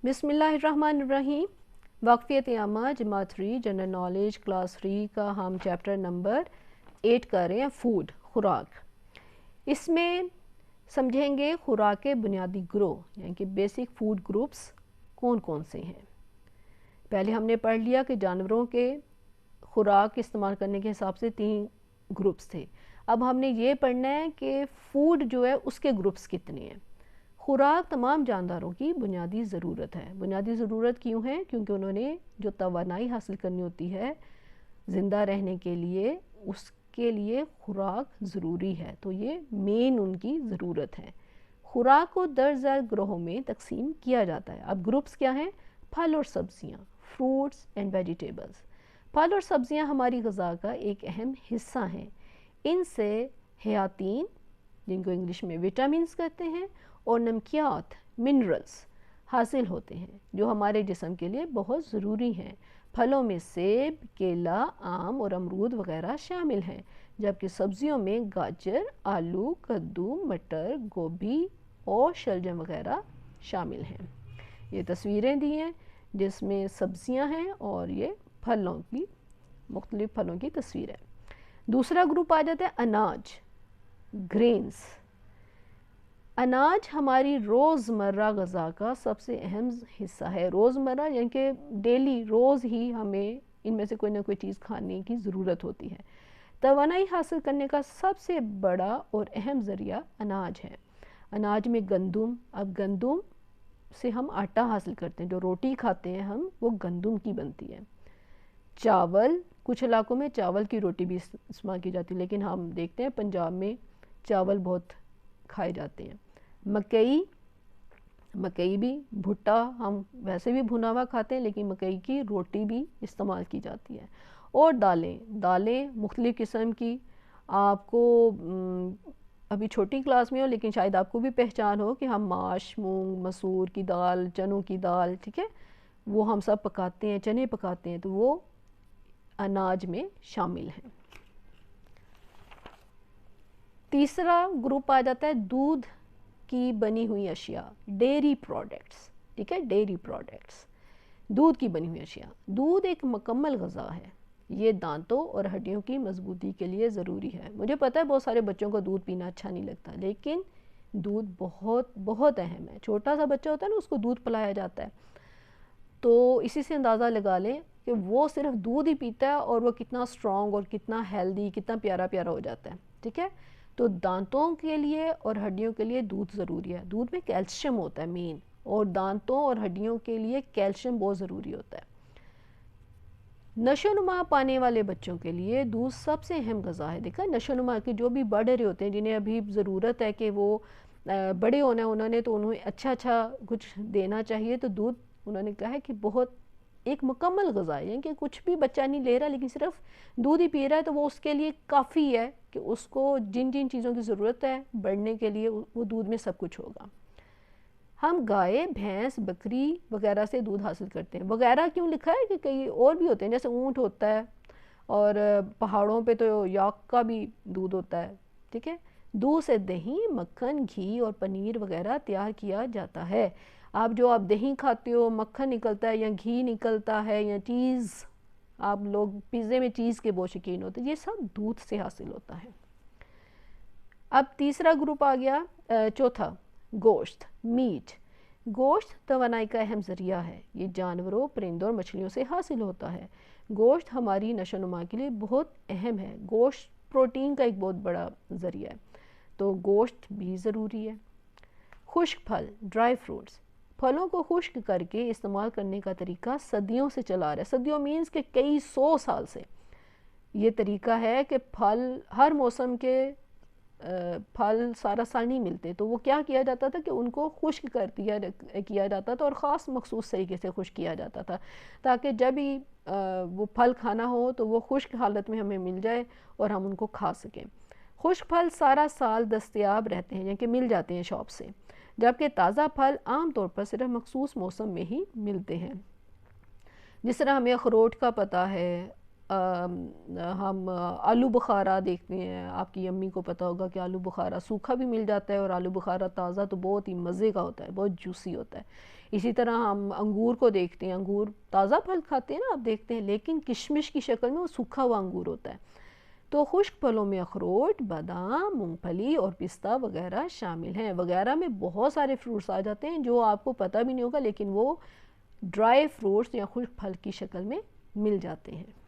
بسم اللہ الرحمن الرحیم۔ واقفیت عامہ جماعت 3 جنرل نالج کلاس 3 کا ہم چیپٹر نمبر 8 کر رہے ہیں، فوڈ، خوراک۔ اس میں سمجھیں گے خوراک کے بنیادی گروہ، یعنی کہ بیسک فوڈ گروپس کون کون سے ہیں۔ پہلے ہم نے پڑھ لیا کہ جانوروں کے خوراک استعمال کرنے کے حساب سے 3 گروپس تھے۔ اب ہم نے یہ پڑھنا ہے کہ فوڈ جو ہے اس کے گروپس کتنے ہیں۔ خوراک تمام جانداروں کی بنیادی ضرورت ہے۔ بنیادی ضرورت کیوں ہے؟ کیونکہ انہوں نے جو توانائی حاصل کرنی ہوتی ہے زندہ رہنے کے لیے، اس کے لیے خوراک ضروری ہے، تو یہ مین ان کی ضرورت ہے۔ خوراک کو درجہ گروہوں میں تقسیم کیا جاتا ہے۔ اب گروپس کیا ہیں؟ پھل اور سبزیاں، فروٹس اینڈ ویجیٹیبلز۔ پھل اور سبزیاں ہماری غذا کا ایک اہم حصہ ہیں۔ ان سے حیاتین، جن کو انگلش میں وٹامنز کہتے ہیں، اور نمکیات، منرلز حاصل ہوتے ہیں جو ہمارے جسم کے لیے بہت ضروری ہیں۔ پھلوں میں سیب، کیلا، آم اور امرود وغیرہ شامل ہیں، جبکہ سبزیوں میں گاجر، آلو، کدو، مٹر، گوبھی اور شلجم وغیرہ شامل ہیں۔ یہ تصویریں دی ہیں جس میں سبزیاں ہیں اور یہ پھلوں کی، مختلف پھلوں کی تصویر ہے۔ دوسرا گروپ آ جاتا ہے اناج، گرینز۔ اناج ہماری روزمرہ غذا کا سب سے اہم حصہ ہے۔ روزمرہ یعنی کہ ڈیلی، روز ہی ہمیں ان میں سے کوئی نہ کوئی چیز کھانے کی ضرورت ہوتی ہے۔ توانائی حاصل کرنے کا سب سے بڑا اور اہم ذریعہ اناج ہے۔ اناج میں گندم، اب گندم سے ہم آٹا حاصل کرتے ہیں، جو روٹی کھاتے ہیں ہم، وہ گندم کی بنتی ہے۔ چاول، کچھ علاقوں میں چاول کی روٹی بھی استعمال کی جاتی ہے، لیکن ہم دیکھتے ہیں پنجاب میں چاول بہت کھائے جاتے ہیں۔ مکئی بھی، بھٹا ہم ویسے بھی بھنا ہوا کھاتے ہیں، لیکن مکئی کی روٹی بھی استعمال کی جاتی ہے۔ اور دالیں مختلف قسم کی، آپ کو ابھی چھوٹی کلاس میں ہو لیکن شاید آپ کو بھی پہچان ہو کہ ہم ماش، مونگ، مسور کی دال، چنوں کی دال، ٹھیک ہے، وہ ہم سب پکاتے ہیں، چنے پکاتے ہیں، تو وہ اناج میں شامل ہیں۔ تیسرا گروپ آ جاتا ہے دودھ کی بنی ہوئی اشیاء، ڈیری پروڈکٹس، ٹھیک ہے، ڈیری پروڈکٹس، دودھ کی بنی ہوئی اشیاء۔ دودھ ایک مکمل غذا ہے، یہ دانتوں اور ہڈیوں کی مضبوطی کے لیے ضروری ہے۔ مجھے پتہ ہے بہت سارے بچوں کو دودھ پینا اچھا نہیں لگتا، لیکن دودھ بہت بہت اہم ہے۔ چھوٹا سا بچہ ہوتا ہے نا، اس کو دودھ پلایا جاتا ہے، تو اسی سے اندازہ لگا لیں کہ وہ صرف دودھ ہی پیتا ہے اور وہ کتنا اسٹرانگ اور کتنا ہیلدی، کتنا پیارا پیارا ہو جاتا ہے، ٹھیک ہے۔ تو دانتوں کے لیے اور ہڈیوں کے لیے دودھ ضروری ہے۔ دودھ میں کیلشیم ہوتا ہے مین، اور دانتوں اور ہڈیوں کے لیے کیلشیم بہت ضروری ہوتا ہے۔ نشو و نما پانے والے بچوں کے لیے دودھ سب سے اہم غذا ہے۔ دیکھا، نشو و نما کے جو بھی بڑھ رہے ہوتے ہیں، جنہیں ابھی ضرورت ہے کہ وہ بڑے ہونا ہے، انہوں نے تو انہیں اچھا کچھ دینا چاہیے، تو دودھ انہوں نے کہا ہے کہ بہت ایک مکمل غذا ہے، یعنی کہ کچھ بھی بچہ نہیں لے رہا لیکن صرف دودھ ہی پی رہا ہے، تو وہ اس کے لیے کافی ہے کہ اس کو جن جن چیزوں کی ضرورت ہے بڑھنے کے لیے، وہ دودھ میں سب کچھ ہوگا۔ ہم گائے، بھینس، بکری وغیرہ سے دودھ حاصل کرتے ہیں۔ وغیرہ کیوں لکھا ہے کہ کئی اور بھی ہوتے ہیں، جیسے اونٹ ہوتا ہے، اور پہاڑوں پہ تو یاک کا بھی دودھ ہوتا ہے، ٹھیک ہے۔ دودھ سے دہی، مکھن، گھی اور پنیر وغیرہ تیار کیا جاتا ہے۔ جو آپ دہی کھاتے ہو، مکھن نکلتا ہے یا گھی نکلتا ہے یا چیز، آپ لوگ پیزے میں چیز کے بہت شوقین ہوتے ہیں، یہ سب دودھ سے حاصل ہوتا ہے۔ اب تیسرا گروپ آ گیا، چوتھا، گوشت، میٹ۔ گوشت توانائی کا اہم ذریعہ ہے، یہ جانوروں، پرندوں اور مچھلیوں سے حاصل ہوتا ہے۔ گوشت ہماری نشو و نما کے لیے بہت اہم ہے۔ گوشت پروٹین کا ایک بہت بڑا ذریعہ ہے، تو گوشت بھی ضروری ہے۔ خشک پھل، ڈرائی فروٹس۔ پھلوں کو خشک کر کے استعمال کرنے کا طریقہ صدیوں سے چلا رہا ہے۔ صدیوں مینز کہ کئی 100 سال سے یہ طریقہ ہے کہ پھل ہر موسم کے پھل سارا سال نہیں ملتے، تو وہ کیا کیا جاتا تھا کہ ان کو خشک کر کیا جاتا تھا، اور خاص مخصوص طریقے سے خشک کیا جاتا تھا، تاکہ جب ہی وہ پھل کھانا ہو تو وہ خشک حالت میں ہمیں مل جائے اور ہم ان کو کھا سکیں۔ خشک پھل سارا سال دستیاب رہتے ہیں، یعنی کہ مل جاتے ہیں شاپ سے، جبکہ تازہ پھل عام طور پر صرف مخصوص موسم میں ہی ملتے ہیں۔ جس طرح ہمیں اخروٹ کا پتہ ہے، ہم آلو بخارا دیکھتے ہیں، آپ کی امی کو پتہ ہوگا کہ آلو بخارا سوکھا بھی مل جاتا ہے، اور آلو بخارا تازہ تو بہت ہی مزے کا ہوتا ہے، بہت جوسی ہوتا ہے۔ اسی طرح ہم انگور کو دیکھتے ہیں، انگور تازہ پھل کھاتے ہیں نا آپ دیکھتے ہیں، لیکن کشمش کی شکل میں وہ سوکھا ہوا انگور ہوتا ہے۔ تو خشک پھلوں میں اخروٹ، بادام، مونگ پھلی اور پستہ وغیرہ شامل ہیں۔ وغیرہ میں بہت سارے فروٹس آ جاتے ہیں جو آپ کو پتہ بھی نہیں ہوگا، لیکن وہ ڈرائی فروٹس یا خشک پھل کی شکل میں مل جاتے ہیں۔